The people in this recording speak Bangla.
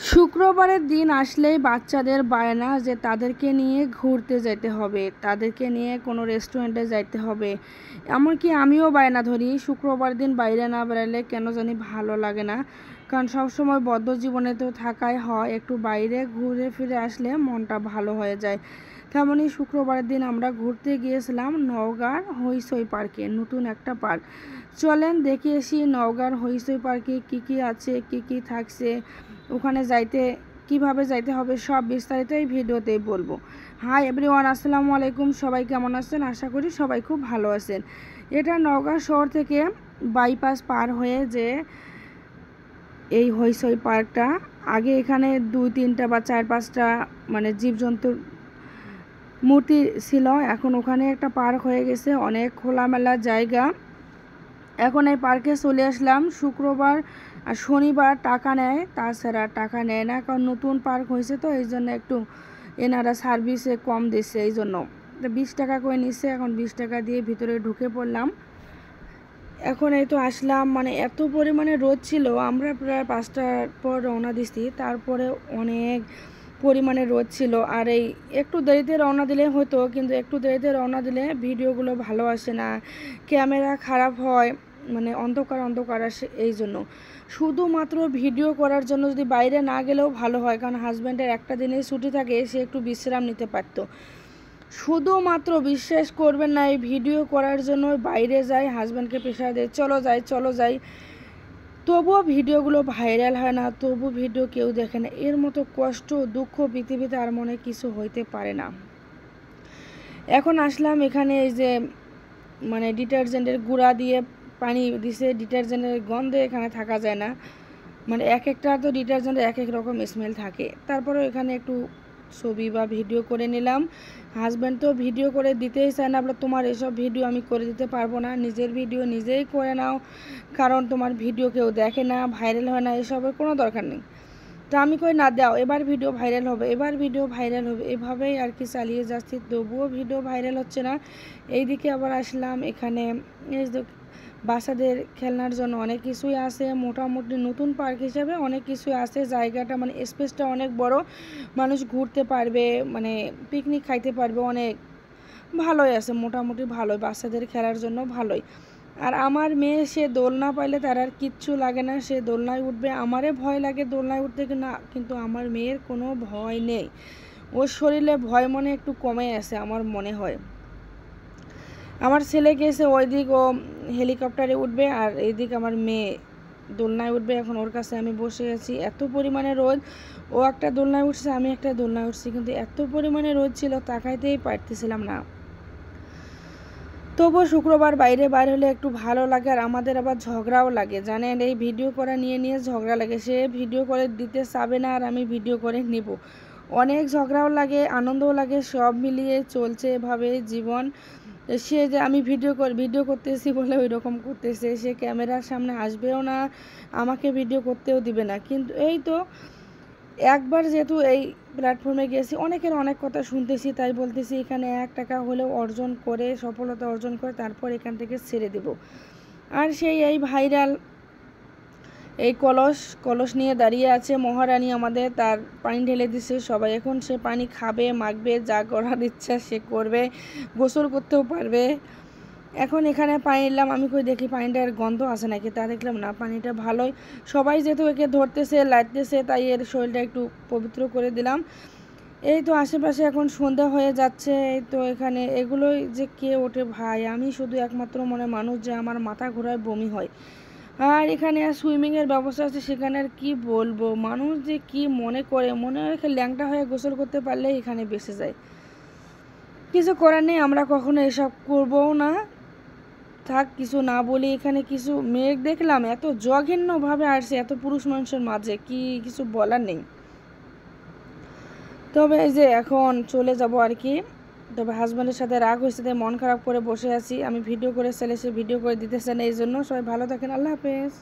শুক্রবারের দিন আসলেই বাচ্চাদের বায়না যে তাদেরকে নিয়ে ঘুরতে যেতে হবে, তাদেরকে নিয়ে কোনো রেস্টুরেন্টে যাইতে হবে। এমনকি আমিও বায়না ধরি, শুক্রবার দিন বাইরে না বেরালে কেন জানি ভালো লাগে না। কারণ সবসময় বদ্ধ জীবনে তো থাকাই হয়, একটু বাইরে ঘুরে ফিরে আসলে মনটা ভালো হয়ে যায়। তেমনই শুক্রবারের দিন আমরা ঘুরতে গিয়েছিলাম নওগাঁর হইচই পার্কে, নতুন একটা পার্ক। চলেন দেখে আসি নওগাঁর হইচই পার্কে কী কী আছে, কী কী থাকছে, ওখানে যাইতে কিভাবে যাইতে হবে সব বিস্তারিত এই ভিডিওতেই বলবো। হাই এভরিওয়ান, আসসালামু আলাইকুম। সবাই কেমন আছেন? আশা করি সবাই খুব ভালো আছেন। এটা নওগাঁ শহর থেকে বাইপাস পার হয়ে যে এই হইচই পার্কটা, আগে এখানে 2-3টা বা 4-5টা মানে জীবজন্তুর মূর্তি ছিল। এখন ওখানে একটা পার্ক হয়ে গেছে, অনেক খোলামেলা জায়গা। এখন এই পার্কে চলে আসলাম। শুক্রবার আর শনিবার টাকা নেয়, তাছাড়া টাকা নেয় না, কারণ নতুন পার্ক হয়েছে তো এই জন্য একটু এনারা সার্ভিসে কম দিচ্ছে, এই জন্য 20 টাকা করে নিচ্ছে। এখন 20 টাকা দিয়ে ভিতরে ঢুকে পড়লাম। এখন এই তো আসলাম, মানে এত পরিমাণে রোদ ছিল, আমরা প্রায় 5টার পর রওনা দিছি, তারপরে অনেক পরিমাণে রোদ ছিল। আর এই একটু দেরিতে রওনা দিলে হতো, কিন্তু একটু দেরিতে রওনা দিলে ভিডিওগুলো ভালো আসে না, ক্যামেরা খারাপ হয়, মানে অন্ধকার আসে। এই জন্য শুধুমাত্র ভিডিও করার জন্য যদি বাইরে না গেলেও ভালো হয়, কারণ হাজব্যান্ডের একটা দিনের ছুটি থাকে, সে একটু বিশ্রাম নিতে পারতো। শুধুমাত্র বিশ্বাস করবেন না, এই ভিডিও করার জন্য বাইরে যাই, হাজব্যান্ডকে প্রেশার দেয় চলো যাই, তবুও ভিডিওগুলো ভাইরাল হয় না, তবু ভিডিও কেউ দেখে না। এর মতো কষ্ট দুঃখ পৃথিবীতে আর মনে কিছু হইতে পারে না। এখন আসলাম এখানে, এই যে মানে ডিটারজেন্টের গুঁড়া দিয়ে পানি দিছে, ডিটারজেন্টের গন্ধে এখানে থাকা যায় না। মানে এক একটা তো ডিটারজেন্টের এক এক রকম স্মেল থাকে। তারপরে এখানে একটু ছবি বা ভিডিও করে নিলাম। হাজব্যান্ড তো ভিডিও করে দিতেই চায় না, বলে তোমার এসব ভিডিও আমি করে দিতে পারবো না, নিজের ভিডিও নিজেই করে নাও, কারণ তোমার ভিডিও কেউ দেখে না, ভাইরাল হয় না, এসবের কোনো দরকার নেই। তো আমি কই না, দাও, এবার ভিডিও ভাইরাল হবে, এভাবেই আর কি চালিয়ে যাচ্ছি, তবুও ভিডিও ভাইরাল হচ্ছে না। এইদিকে আবার আসলাম এখানে, এই বাচ্চাদের খেলনার জন্য অনেক কিছুই আছে, মোটামুটি নতুন পার্ক হিসেবে অনেক কিছুই আছে। জায়গাটা মানে স্পেসটা অনেক বড়, মানুষ ঘুরতে পারবে, মানে পিকনিক খাইতে পারবে, অনেক ভালোই আছে, মোটামুটি ভালোই, বাচ্চাদের খেলার জন্য ভালোই। আর আমার মেয়ে, সে দোলনা পাইলে তার আর কিচ্ছু লাগে না, সে দোলনায় উঠবে। আমারে ভয় লাগে দোলনায় উঠতে, না, কিন্তু আমার মেয়ের কোনো ভয় নেই, ওর শরীরে ভয় মনে একটু কমে আছে আমার মনে হয়। আমার ছেলে গেছে ওই দিক, ও হেলিকপ্টারে উঠবে, আর এইদিক আমার মেয়ে দোলনায় উঠবে। এখন ওর কাছে আমি বসে আছি, এত পরিমাণে রোদ। ও একটা দোলনায় উঠছে, আমি একটা দোলনায় উঠছি, কিন্তু এত পরিমাণে রোদ ছিল, তাকাইতেই পারতেছিলাম না। তবুও শুক্রবার বাইরে হলে একটু ভালো লাগে। আর আমাদের আবার ঝগড়াও লাগে, জানেন, এই ভিডিও করা নিয়ে ঝগড়া লাগে। সে ভিডিও করে দিতে চাবে না, আর আমি ভিডিও করে নিব, অনেক ঝগড়াও লাগে, আনন্দও লাগে, সব মিলিয়ে চলছে এভাবে জীবন। সে যে আমি ভিডিও করতেছি বলে ওই রকম করতেছে, সে ক্যামেরার সামনে আসবেও না, আমাকে ভিডিও করতেও দিবে না। কিন্তু এই তো একবার যেহেতু এই প্ল্যাটফর্মে গেছি, অনেকের অনেক কথা শুনতেছি, তাই বলতেছি এখানে 1 টাকা হলেও অর্জন করে, সফলতা অর্জন করে তারপর এখান থেকে ছেড়ে দেব। আর সেই এই ভাইরাল এই কলস নিয়ে দাঁড়িয়ে আছে মহারানী আমাদের, তার পানি ঢেলে দিচ্ছে সবাই। এখন সে পানি খাবে, মাখবে, যা করার ইচ্ছা সে করবে, গোসল করতেও পারবে। এখন এখানে পানি নিলাম, আমি কই দেখি পানিটার গন্ধ আছে নাকি, তা দেখলাম না, পানিটা ভালোই। সবাই যেহেতু একে ধরতেছে, লাগতেছে, তাই এর শরীরটা একটু পবিত্র করে দিলাম। এই তো আশেপাশে এখন সন্ধ্যা হয়ে যাচ্ছে। এই তো এখানে এগুলোই যে কে ওঠে ভাই, আমি শুধু একমাত্র মনে মানুষ যে আমার মাথা ঘোরায়, বমি হয়। আর এখানে আর সুইমিংয়ের ব্যবস্থা আছে, সেখানে আর কি বলবো, মানুষ যে কি মনে করে, মনে হয় ল্যাংটা হয়ে গোসল করতে পারলেই এখানে বেঁচে যায়। কিছু করার নেই, আমরা কখনো এসব করবও না, থাক, কিছু না বলি। এখানে কিছু মেঘ দেখলাম, এত জঘন্যভাবে আসছে, এত পুরুষ মানুষের মাঝে, কি কিছু বলার নেই। তবে এই যে এখন চলে যাব আর কি। তবে হাজব্যান্ডের সাথে রাগ হয়েছে, তাই মন খারাপ করে বসে আছি। আমি ভিডিও করে ছেলে, সে ভিডিও করে দিতেছে না, এই জন্য। সবাই ভালো থাকেন, আল্লাহ হাফেজ।